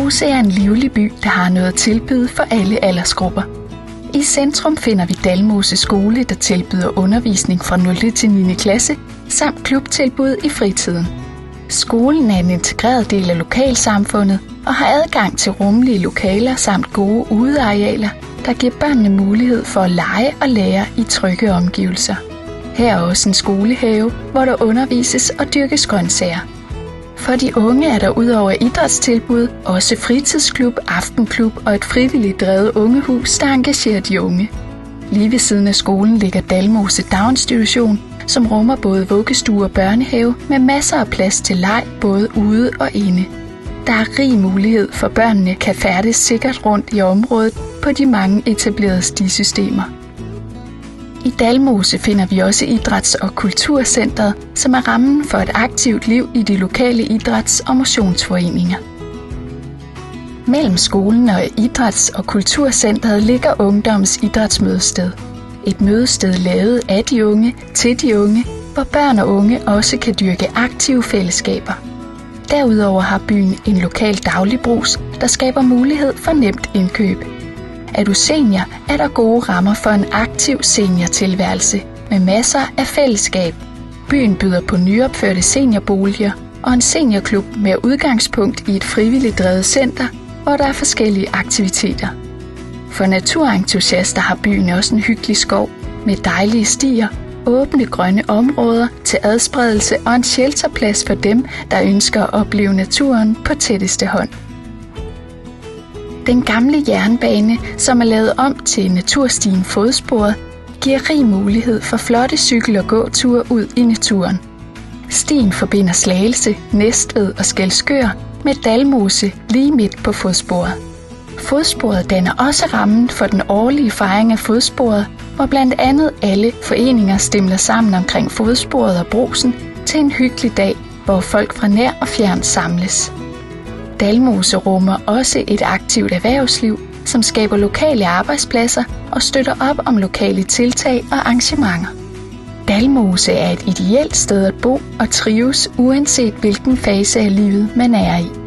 Dalmose er en livlig by, der har noget at tilbyde for alle aldersgrupper. I centrum finder vi Dalmose Skole, der tilbyder undervisning fra 0. til 9. klasse, samt klubtilbud i fritiden. Skolen er en integreret del af lokalsamfundet og har adgang til rummelige lokaler samt gode udearealer, der giver børnene mulighed for at lege og lære i trygge omgivelser. Her er også en skolehave, hvor der undervises og dyrkes grøntsager. For de unge er der udover idrætstilbud også fritidsklub, aftenklub og et frivilligt drevet ungehus, der engagerer de unge. Lige ved siden af skolen ligger Dalmose Daginstitution, som rummer både vuggestue og børnehave med masser af plads til leg både ude og inde. Der er rig mulighed for børnene kan færdes sikkert rundt i området på de mange etablerede stisystemer. I Dalmose finder vi også Idræts- og Kulturcentret, som er rammen for et aktivt liv i de lokale idræts- og motionsforeninger. Mellem skolen og Idræts- og Kulturcentret ligger Ungdommens Idrætsmødested. Et mødested lavet af de unge til de unge, hvor børn og unge også kan dyrke aktive fællesskaber. Derudover har byen en lokal dagligbrugs, der skaber mulighed for nemt indkøb. Er du senior, er der gode rammer for en aktiv seniortilværelse med masser af fællesskab. Byen byder på nyopførte seniorboliger og en seniorklub med udgangspunkt i et frivilligt drevet center, hvor der er forskellige aktiviteter. For naturentusiaster har byen også en hyggelig skov med dejlige stier, åbne grønne områder til adspredelse og en shelterplads for dem, der ønsker at opleve naturen på tætteste hånd. Den gamle jernbane, som er lavet om til naturstien Fodsporet, giver rig mulighed for flotte cykel- og gåture ud i naturen. Stien forbinder Slagelse, Næstved og Skælskør med Dalmose lige midt på fodsporet. Fodsporet danner også rammen for den årlige fejring af fodsporet, hvor blandt andet alle foreninger stimler sammen omkring fodsporet og Brugsen til en hyggelig dag, hvor folk fra nær og fjern samles. Dalmose rummer også et aktivt erhvervsliv, som skaber lokale arbejdspladser og støtter op om lokale tiltag og arrangementer. Dalmose er et ideelt sted at bo og trives, uanset hvilken fase af livet man er i.